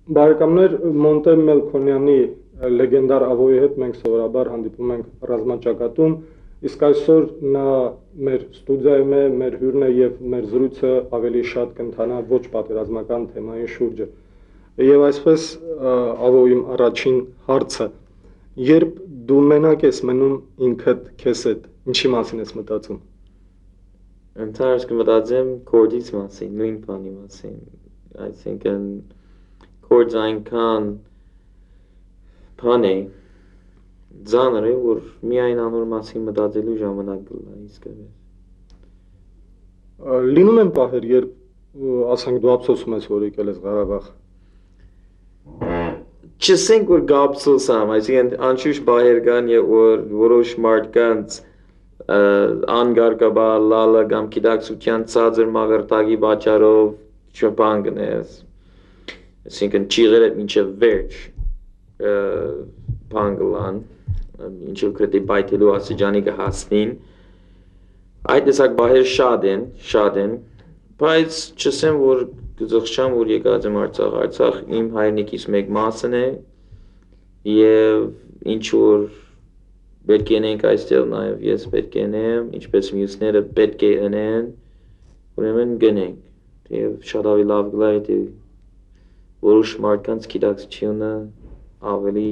Բարեկամներ Մոնտե Մելքոնյանի լեգենդար Ավոյի հետ մենք սովորաբար հանդիպում ենք ռազմաճակատում, իսկ այսօր նա մեր ստուդիայում է, մեր հյուրն է եւ մեր զրույցը ավելի շատ կընթանա ոչ պատերազմական թեմայի շուրջը։ Եվ այսպես Ավոյի առաջին հարցը. երբ դու մենակ ես մնում ինքդ քեզ հետ, ինչի մասին ես մտածում։ Ընդհանրապես կմտածեմ կորդից մասին, նույն բանի մասին, այսինքն կորդը այնքան բան է, ձանր է, որ միայն անոր մասին մտածելու ժամանակ կլա իսկապես։ Լինում են պահեր, երբ ասենք դու ափսոսում ես, որ եկել ես Ղարաբաղ։ Չսենք որ գաբսոսամ, այսինքն անշուշտ պահեր կան, որ որոշ մարդկանց անգարկաբար լալը կամ գիտակցության ցածր մաղրտակի պատճառով չբան գնես, այսինքն ճիղերը մինչև վերջ բան գլան, մինչև գրեթե բայթելու աստիճանի կհասնին, այդ տեսակ բահեր շատ են, բայց չսեմ որ կզղջամ որ եկած եմ Արցախ իմ հայրենիքից մեկ մասն է եւ ինչ որ պետք է ենք այստեղ նաև ես պետք է ընեմ, ինչպես մյուսները պետք է ընեն, ուրեմն գնենք եւ շատ ավելի լավ գլա է որոշ մարդկանց գիտակցությունը ավելի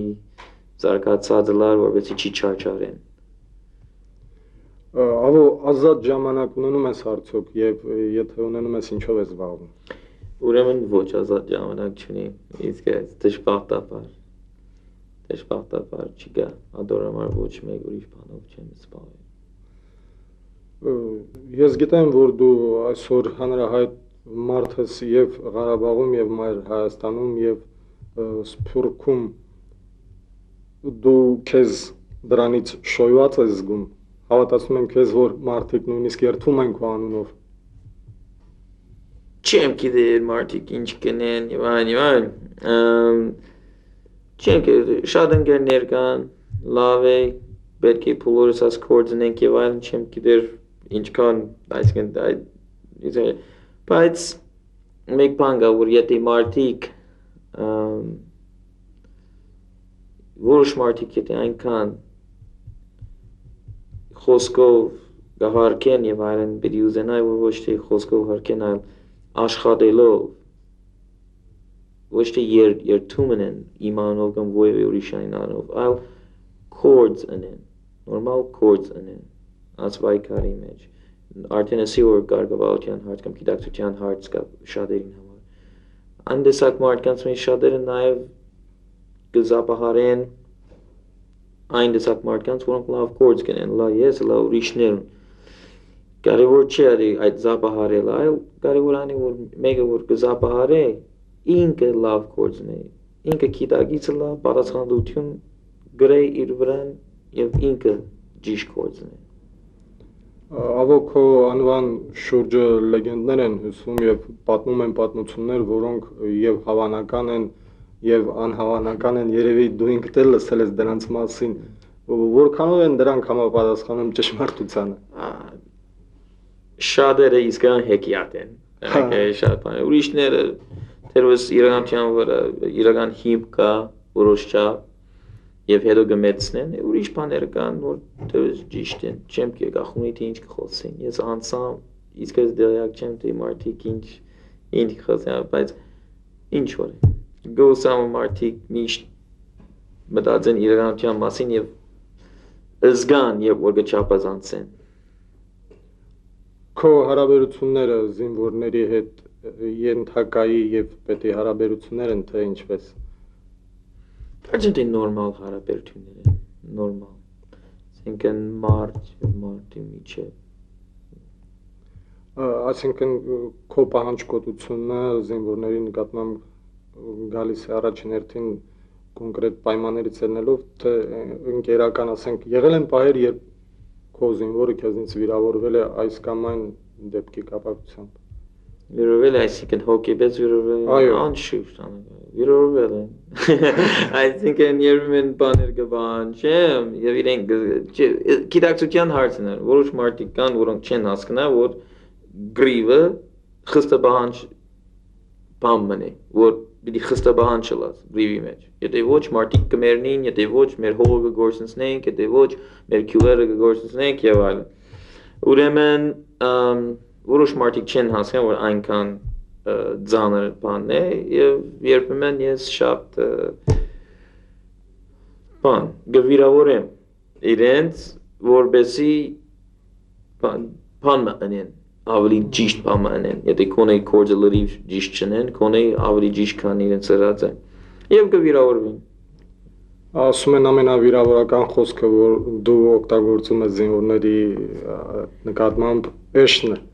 զարգացած լար, որովհետեւ չի չարչարեն։ Ավո ազատ ժամանակ ունենում ես արդյոք եւ եթե ունենում ես ինչով ես զբաղվում։ Ուրեմն ոչ ազատ ժամանակ չունի, իսկ դժբախտաբար չկա, ադորամար ոչ մեկ ուրիշ բանով չեմ զբաղվել։ Ես գիտեմ, որ դու այսօր հանրահայտ մարդ ես եւ Ղարաբաղում եւ Մայր Հայաստանում եւ Սփյուռքում դու քեզ դրանից շոյված ես զգում, հավատացնում եմ քեզ, որ մարդիկ նույնիսկ երդվում են քո անունով։ Չեմ գիտեր մարդիկ ինչ կնեն եւ այլն, չեմ գիտեր, շատ ընկերներ կան, լավ է, պետք է բոլորս աս կորձնենք եւ այլն, չեմ գիտեր ինչքան, այսինքն բայց մեկ բան կա, որ եթե մարդիկ որոշ մարդիկ եթե այնքան խոսքով գահարկեն եւ այլն պիտի ուզենայի որ ոչ թե խոսքով հարկեն, այլ աշխատելով ոչ թե երթում են իմանով կամ որևէ ուրիշային անով, այլ կորձ ընեն, նորմալ կորձ ընեն, ասվայքարի մեջ, արդեն ասի որ կարգավարության հարց կամ գիտակցության հարց կա շատերին համար, անդեսակ մարդկանց մեջ շատերը նաև կզապահարեն այն դեսակ մարդկանց, որոնք լավ կորձ կնեն, լավ ես, լավ ուրիշներն, կարևոր չի այդ զապահարելը, այլ կարևոր անի որ մեկը որ կզապահարե, ինքը լավ կորձն է, ինքը գիտակիցը լավ, պատասխանատվություն գրե իր վրան եւ ինքը ճիշտ կորձն է։ Ավո քո անվան շուրջը լեգենդներ են հյուսվում եւ պատմում են պատմություններ, որոնք եւ հավանական են եւ անհավանական են, երևի դու ինքդ էլ լսել ես դրանց մասին, որքանով են դրանք համապատասխանում ճշմարտությանը։ Շատերը իսկական հեքիաթ են, շատ բան, ուրիշները թերևս իրականության վրա իրական հիմք կա, որոշ չափ եւ հետո գմեցնեն, ուրիշ բաներ կան, որ թերևս ճիշտ են, չեմ գախումի թե ինչ կխոսեն, ես անցամ, իսկս դերյակ չեմ թե մարդիկ ինչ խոսեն, բայց ինչ որ է, գոսամ մարդիկ միշտ մտածեն իրականության մասին եւ զգան եւ որ կչափազանցեն։ Քո հարաբերությունները զինվորների հետ ենթակայի եւ պետի հարաբերություններ են թե ինչպես։ Արդյունքում նորմալ հարաբերություններ են, նորմալ, այսինքն մարդի միջև։ Այսինքն քո պահանջկոտությունը զինվորների նկատմամբ գալիս է առաջին հերթին կոնկրետ պայմաններից ելնելով, թե ընկերական ասենք եղել են պահեր, երբ քո զինվորը քեզնից վիրավորվել է այս կամ այն դեպքի կապակցությամբ։ Վիրավորվել է, այսինքն հոգեբեզ վիրավորվել է, անշուշտ վիրավորվել է, այսինքն երբ են բաներ կբանջեմ եւ իրենք գիտակցության հարցն է, որոշ մարդիկ կան, որոնք չեն հասկնա, որ գրիվը խստաբանջ բան մնի, որ պիտի խստաբան չլաս բրիվի մեջ։ Եթե ոչ մարդիկ կմեռնին, եթե ոչ մեր հողը կգործնենք, եթե ոչ մեր քյուղերը կգործնենք եւ այլն։ Ուրեմն որոշ մարդիկ չեն հասկանում, որ այնքան ծանր բան է եւ երբեմն ես շատ բան գվիրավորեմ իրենց որբեսի բան մտնեն ավելի ճիշտ բան մտնեն եթե կոնե կորձը լրիվ ճիշտ չնեն կոնե ավելի ճիշտ քան իրենց ծրած են եւ գվիրավորվին ասում են ամենավիրավորական խոսքը որ դու օգտագործում ես զինվորների նկատմամբ էշն է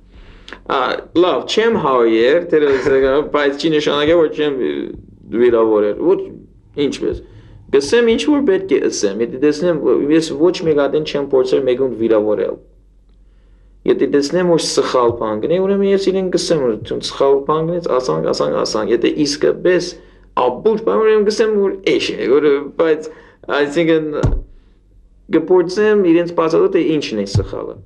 լավ չեմ հայեր դերս բայց չի նշանակել որ չեմ վիրավորել ոչ ինչպես գսեմ ինչ որ պետք է ասեմ եթե տեսնեմ ես ոչ մեկ ադեն չեմ փորձել մեկուն վիրավորել եթե տեսնեմ որ սխալ բան գնի ուրեմն ես իրեն գսեմ որ սխալ բան գնից ասանք եթե իսկապես ապուր բան ուրեմն գսեմ որ էշ է որ բայց այսինքն գփորձեմ իրենց բացատրել թե ինչն է սխալը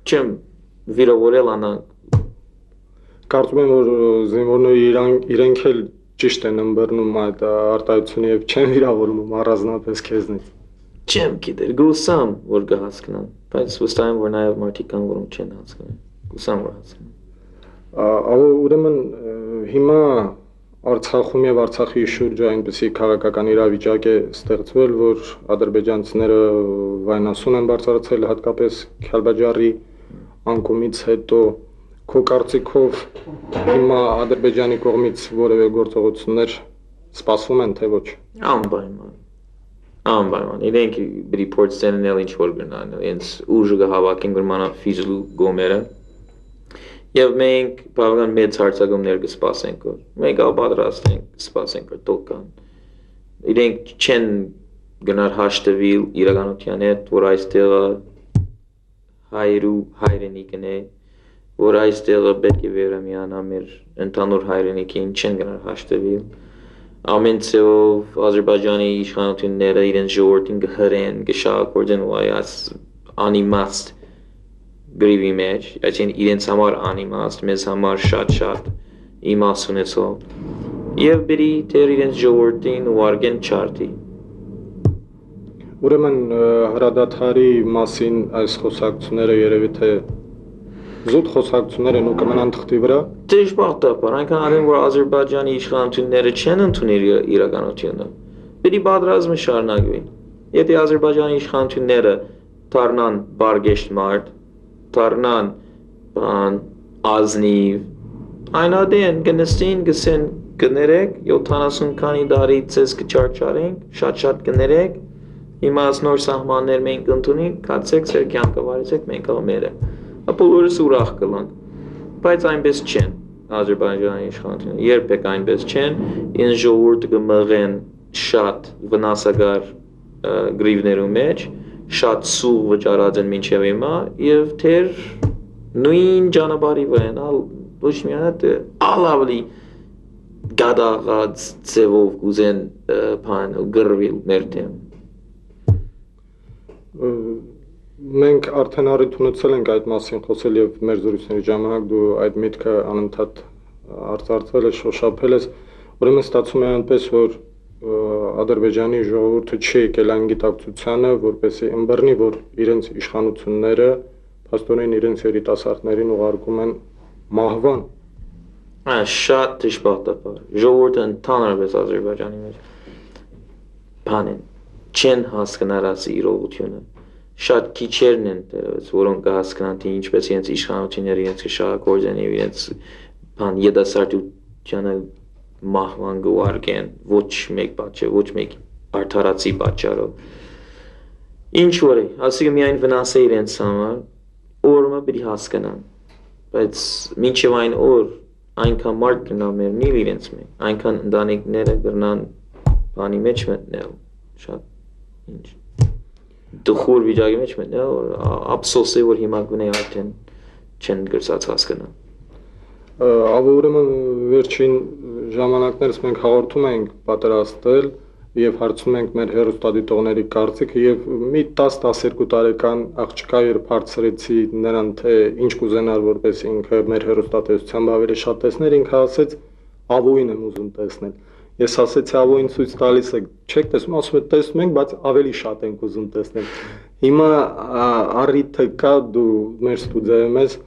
չեմ վիրավորել անանք կարծում եմ որ զինվորները իրենք էլ ճիշտ են ըմբռնում այդ արտահայտությունը եւ չեն վիրավորում առանձնապես քեզնից չեմ գիտեր գուսամ որ կհասկանան բայց վստահ եմ որ նաեւ մարդիկ կան որոնք չեն հասկանում գուսամ որ հասկանան ուրեմն հիմա Արցախում եւ Արցախի շուրջ այնպեսի քաղաքական իրավիճակ է ստեղծվել որ ադրբեջանցիները վայնասուն են բարձրացել հատկապես Քյալբաջարի անկումից հետո քո կարծիքով հիմա Ադրբեջանի կողմից որևէ գործողություններ սպասվում են թե ոչ անպայման իրենք report ստանալ ինչ որ գնան իրենց ուժը կհավաքեն գրմանա ֆիզլու գոմերը եւ մենք բավական մեծ հարցակումներ կսպասենք մենք ալ պատրաստ ենք սպասենք որ տոկան իրենք չեն գնար հաշտվել իրականության հետ որ այստեղ հայրու հայրենիքն է որ այստեղ պետք է վերամիանա մեր ընդհանուր հայրենիքին չեն գնար հաշտվել ամեն ցեով Ադրբեջանի իշխանությունները իրենց ժողովրդին կհրեն կշահագործեն ու այս անիմաստ գրիվի մեջ այսինքն իրենց համար անիմաստ մեզ համար շատ իմաստ ունեցող եւ բերի թեր իրենց ժողովրդին ուղարկեն չարտի ուրեմն հրադադարի մասին այս խոսակցությունները երևի թե զուտ խոսակցություններ են ու կմնան թղթի վրա դժբախտաբար այնքան արդեն որ Ադրբեջանի իշխանությունները չեն ընդունել իրականությունը բերի պատրաստը շարունակվի եթե Ադրբեջանի իշխանությունները դառնան բարգեշտ մարդ դառնան ազնիվ այնադեն կնստին գսեն կներեք 70 քանի տարի ցես կչարչարենք շատ կներեք հիմա նոր սահմաններ մենք ընդունենք կացեք ձեր կյանքը վարեցեք մենք ալ մերը ապոլորս ուրախ կլանք բայց այնպես չեն Ադրբեջանի իշխանությունները երբեք այնպես չեն ինձ ժողովուրդը կմղեն շատ վնասակար գրիվներու մեջ շատ սուղ վճարած են մինչև հիմա եւ թեր նույն ճանապարհի վրա են ոչ միայն ալավլի գադաղած ծևով գուզեն բան գրվել մեր դեմ մենք արդեն առիթ ունեցել ենք այդ մասին խոսել եւ մեր զրույցների ժամանակ դու այդ միտքը անընդհատ արծարծվել ես շոշափել ես ուրեմն ստացվում է այնպես որ Ադրբեջանի ժողովուրդը չի եկել այն գիտակցությանը, որպեսզի ըմբռնի, որ իրենց իշխանությունները փաստորեն իրենց երիտասարդներին ուղարկում են մահվան։ Շատ դժբախտաբար։ Ժողովուրդը ընդհանրապես Ադրբեջանի մեջ բանեն չեն հասկանալ այս իրողությունը։ Շատ քիչերն են դերևս, որոնք կհասկանան թե ինչպես իրենց իշխանությունները իրենց կշահագործեն եւ իրենց բան երիտասարդությանը մահվան գուարգեն ոչ մեկ պատճառ ոչ մեկ արդարացի պատճառով ինչ որ է ասիկը միայն վնաս է իրենց համար օրը պիտի հասկանան բայց մինչև այն օր այնքան մարդ կնա մերնիլ իրենց մեջ այնքան ընտանիքները կրնան բանի մեջ մտնել շատ ինչ դխուր վիճակի մեջ մտնել որ ափսոս է որ հիմա գոնե արդեն չեն գրծած հասկանան ուրեմն վերջին ժամանակներս մենք հաղորդում ենք պատրաստել եւ հարցնում ենք մեր հեռուստադիտողների կարծիքը եւ մի 10-12 տարեկան աղջկա երբ հարցրեցի նրան թե ինչ կուզենար որպես ինքը մեր հեռուստատեսությամբ ավելի շատ տեսներ, ինքը ասեց Ավոյին եմ ուզում տեսնել։ Ես ասեցի Ավոյին ցույց տալիս եք, չեք տեսնում, ասում է տեսնում ենք, բայց ավելի շատ ենք ուզում տեսնել։ Հիմա առիթը կա դու մեր ստուդիայում ես,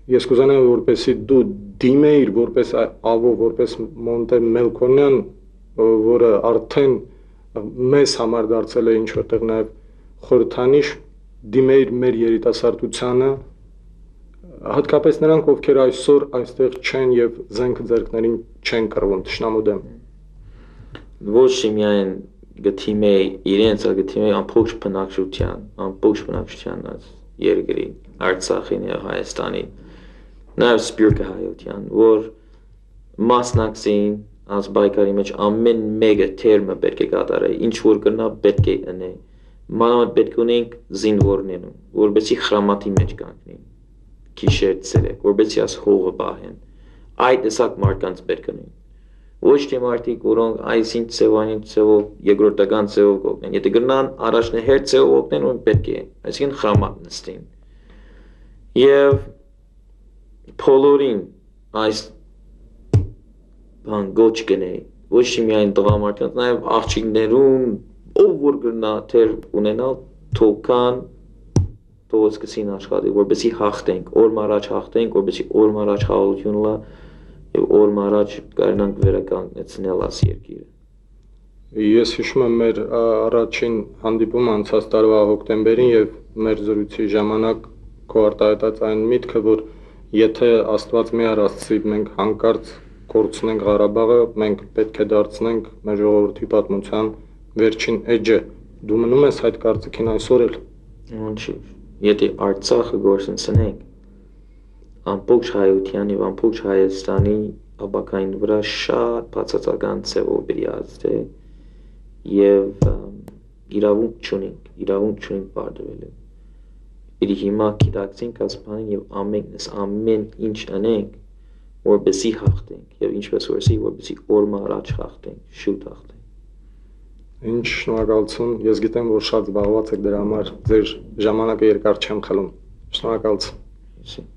ես կուզենամ որպեսզի դու դիմեիր որպես Ավո, որպես Մոնտե Մելքոնյան, որը արդեն մեզ համար դարձել է ինչ որտեղ նաև խորհրդանիշ, դիմեիր մեր երիտասարդությանը, հատկապես նրանք, ովքեր այսօր այստեղ չեն եւ զենքը ձեռքներին չեն կռվում թշնամու դեմ։ Ոչ միայն գտիմեի իրենց, այլ գտիմեի ամբողջ բնակչության երկրի, Արցախին եւ Հայաստանի, նաեւ սպիրկը հայության, որ մասնակցին այս բայկարի մեջ ամեն մեկը թերմը պետք է կատարի, ինչ որ կնա պետք է ընե։ Մանավանդ պետք ունենք զինվորներն, որովհետեւ խրամատի մեջ կանգնեն, գիշեր ցերեկ, որովհետեւ աս հողը բահեն։ Այդ տեսակ մարդկանց պետք ունեն։ Ոչ թե մարդիկ, որոնք այսին ծևանին ծևով, երկրորդական ծևով կօգնեն։ Եթե գնան առաջնահերթ ծևով օգնեն, ում պետք է, այսինքն խրամատ նստին։ Եվ փոլորին այս բան գոչ կնե, ոչ միայն տղամարդկանց, նաև աղջիկներուն, ով որ գնա թեր ունենալ, թոքան, թող սկսին աշխատի, որպեսզի հաղթենք, օրմ առաջ հաղթենք, որպեսզի օրմ առաջ խաղաղություն լա եւ օրմ առաջ կարողանանք վերականգնեցնել այս երկիրը։ Ես հիշում եմ մեր առաջին հանդիպումը անցած տարվա հոկտեմբերին եւ մեր զրույցի ժամանակ քո արտահայտած այն միտքը, որ եթե Աստված մի առասցի մենք հանկարծ կորցնենք Ղարաբաղը, մենք պետք է դարձնենք մեր ժողովրդի պատմության վերջին էջը։ Դու մնում ես այդ կարծիքին այսօր էլ։ Ոչ, եթե Արցախը գործընծնենք, ամբողջ հայության եւ ամբողջ Հայաստանի ապակային վրա շատ բացասական ծևով բերիացե եւ իրավունք չունենք բարդվել։ Իր հիմա գիտակցենք այս բանին եւ ամեն ինչ անենք, որպեսզի հաղթենք եւ ինչպես որպեսզի օրը առաջ հաղթենք, շուտ հաղթենք։ Ինչ շնորհակալություն, ես գիտեմ, որ շատ զբաղված եք դրա համար, ձեր ժամանակը երկար չեմ խլում։ Շնորհակալություն։